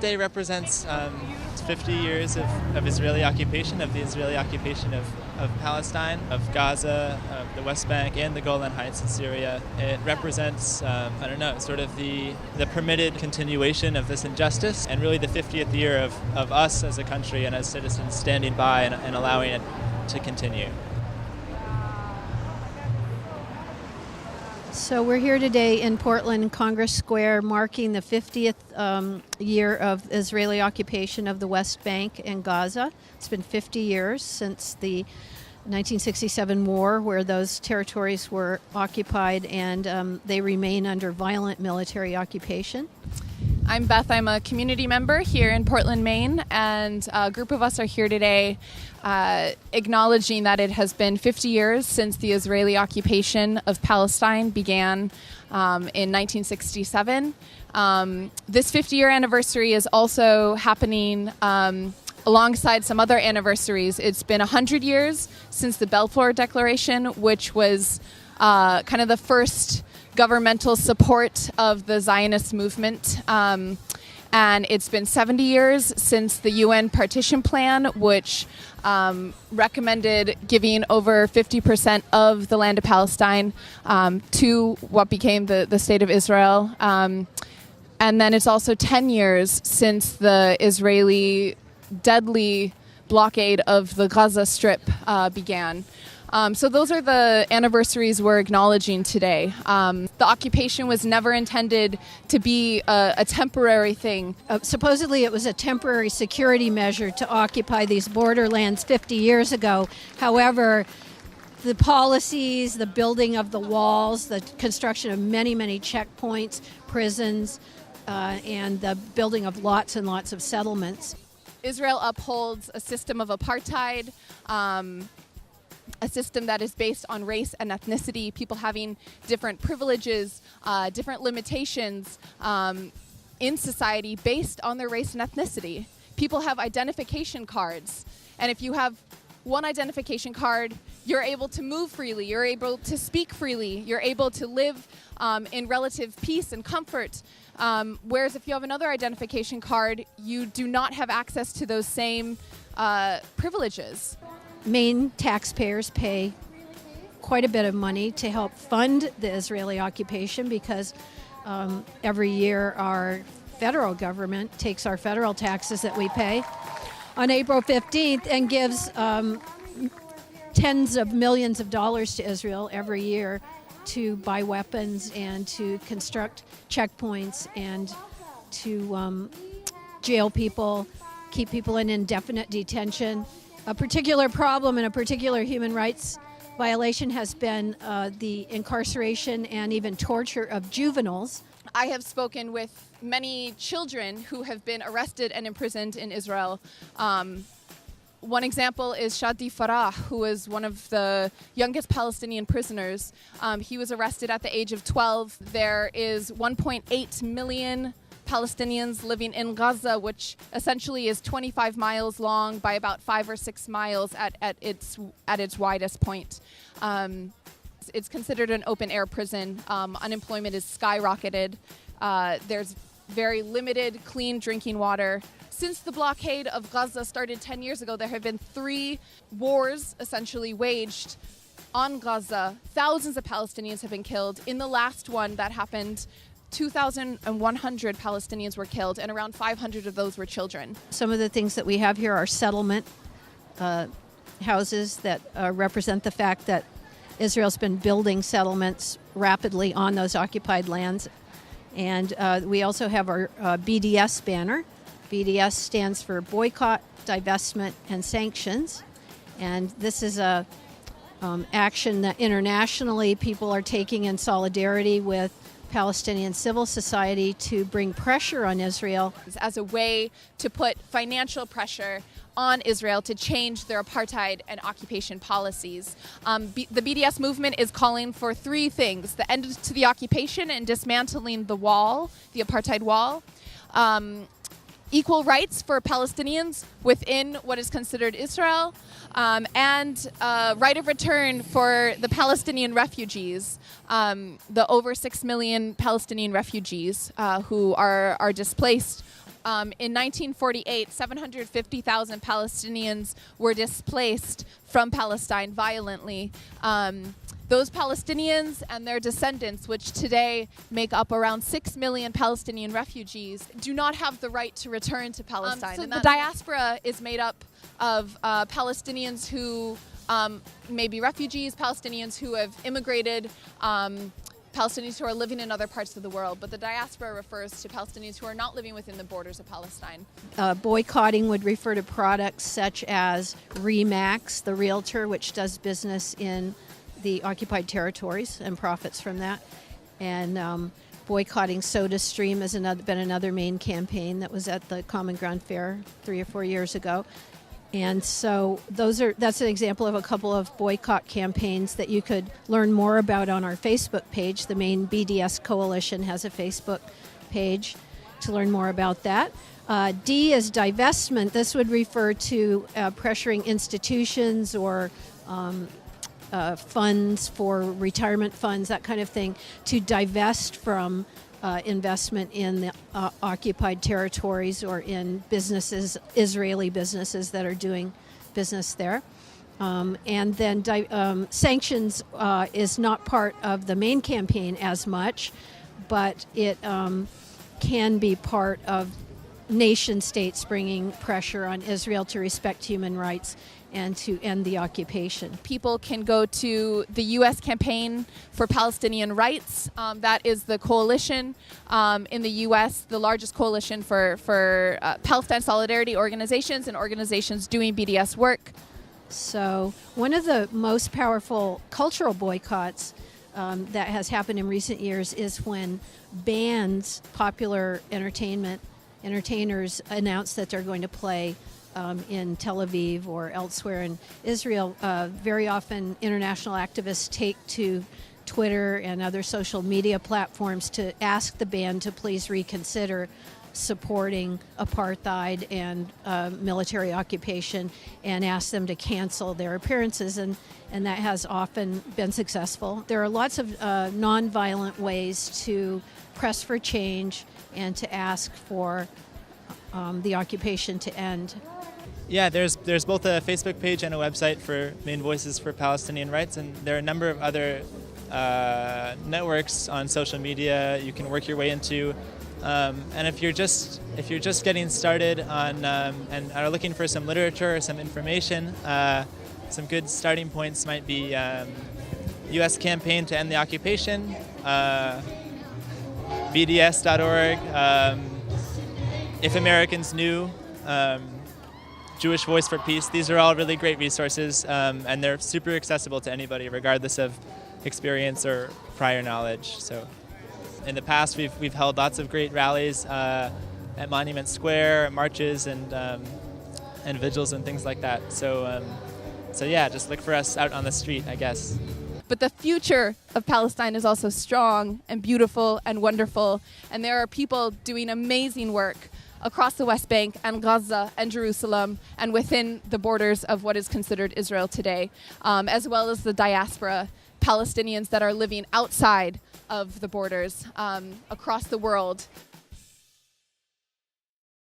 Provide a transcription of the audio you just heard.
Today represents 50 years of Israeli occupation, of the Israeli occupation of Palestine, of Gaza, of the West Bank, and the Golan Heights in Syria. It represents, sort of the permitted continuation of this injustice, and really the 50th year of us as a country and as citizens standing by and allowing it to continue. So we're here today in Portland, Congress Square, marking the 50th year of Israeli occupation of the West Bank and Gaza. It's been 50 years since the 1967 war, where those territories were occupied, and they remain under violent military occupation. I'm Beth. I'm a community member here in Portland, Maine, and a group of us are here today acknowledging that it has been 50 years since the Israeli occupation of Palestine began in 1967. This 50-year anniversary is also happening alongside some other anniversaries. It's been 100 years since the Balfour Declaration, which was kind of the first governmental support of the Zionist movement. And it's been 70 years since the UN partition plan, which recommended giving over 50% of the land of Palestine to what became the state of Israel. And then it's also 10 years since the Israeli deadly blockade of the Gaza Strip began. So those are the anniversaries we're acknowledging today. The occupation was never intended to be a temporary thing. Supposedly it was a temporary security measure to occupy these borderlands 50 years ago. However, the policies, the building of the walls, the construction of many, many checkpoints, prisons, and the building of lots and lots of settlements. Israel upholds a system of apartheid, a system that is based on race and ethnicity, people having different privileges, different limitations in society based on their race and ethnicity. People have identification cards, and if you have one identification card, you're able to move freely, you're able to speak freely, you're able to live in relative peace and comfort. Whereas if you have another identification card, you do not have access to those same privileges. Maine taxpayers pay quite a bit of money to help fund the Israeli occupation because every year our federal government takes our federal taxes that we pay on April 15th and gives tens of millions of dollars to Israel every year to buy weapons and to construct checkpoints and to jail people, keep people in indefinite detention. A particular problem and a particular human rights violation has been the incarceration and even torture of juveniles. I have spoken with many children who have been arrested and imprisoned in Israel. One example is Shadi Farah, who is one of the youngest Palestinian prisoners. He was arrested at the age of 12. There is 1.8 million Palestinians living in Gaza, which essentially is 25 miles long by about 5 or 6 miles at its widest point. It's considered an open-air prison. Unemployment is skyrocketed. There's very limited clean drinking water. Since the blockade of Gaza started 10 years ago, there have been 3 wars essentially waged on Gaza. Thousands of Palestinians have been killed. In the last one that happened, 2,100 Palestinians were killed, and around 500 of those were children. Some of the things that we have here are settlement houses that represent the fact that Israel's been building settlements rapidly on those occupied lands. And we also have our BDS banner. BDS stands for Boycott, Divestment, and Sanctions. And this is a action that internationally people are taking in solidarity with Palestinian civil society to bring pressure on Israel. As a way to put financial pressure on Israel to change their apartheid and occupation policies. The BDS movement is calling for 3 things: the end to the occupation and dismantling the wall, the apartheid wall, equal rights for Palestinians within what is considered Israel, and right of return for the Palestinian refugees, the over 6 million Palestinian refugees who are displaced In 1948, 750,000 Palestinians were displaced from Palestine violently. Those Palestinians and their descendants, which today make up around 6 million Palestinian refugees, do not have the right to return to Palestine. So the diaspora is made up of Palestinians who may be refugees, Palestinians who have immigrated, Palestinians who are living in other parts of the world, but the diaspora refers to Palestinians who are not living within the borders of Palestine. Boycotting would refer to products such as Remax, the realtor, which does business in the occupied territories and profits from that. And boycotting SodaStream has been another Maine campaign that was at the Common Ground Fair 3 or 4 years ago. And so that's an example of a couple of boycott campaigns that you could learn more about on our Facebook page. The Maine BDS Coalition has a Facebook page to learn more about that. D is divestment. This would refer to pressuring institutions or funds for retirement funds, that kind of thing, to divest from investment in the occupied territories or in businesses, Israeli businesses that are doing business there. And then sanctions is not part of the main campaign as much, but it can be part of nation states bringing pressure on Israel to respect human rights and to end the occupation. People can go to the U.S. Campaign for Palestinian Rights. That is the coalition in the U.S., the largest coalition for Palestine solidarity organizations and organizations doing BDS work. So one of the most powerful cultural boycotts that has happened in recent years is when bands, popular entertainers announce that they're going to play in Tel Aviv or elsewhere in Israel. Very often international activists take to Twitter and other social media platforms to ask the band to please reconsider supporting apartheid and military occupation and ask them to cancel their appearances, and that has often been successful. There are lots of nonviolent ways to press for change and to ask for the occupation to end. Yeah, there's both a Facebook page and a website for Maine Voices for Palestinian Rights, and there are a number of other networks on social media you can work your way into. And if you're just getting started on and are looking for some literature or some information, some good starting points might be U.S. Campaign to End the Occupation, BDS.org, If Americans Knew, Jewish Voice for Peace. These are all really great resources, and they're super accessible to anybody, regardless of experience or prior knowledge. So, in the past, we've held lots of great rallies at Monument Square, marches, and vigils and things like that. So yeah, just look for us out on the street, I guess. But the future of Palestine is also strong and beautiful and wonderful, and there are people doing amazing work across the West Bank and Gaza and Jerusalem and within the borders of what is considered Israel today, as well as the diaspora, Palestinians that are living outside of the borders across the world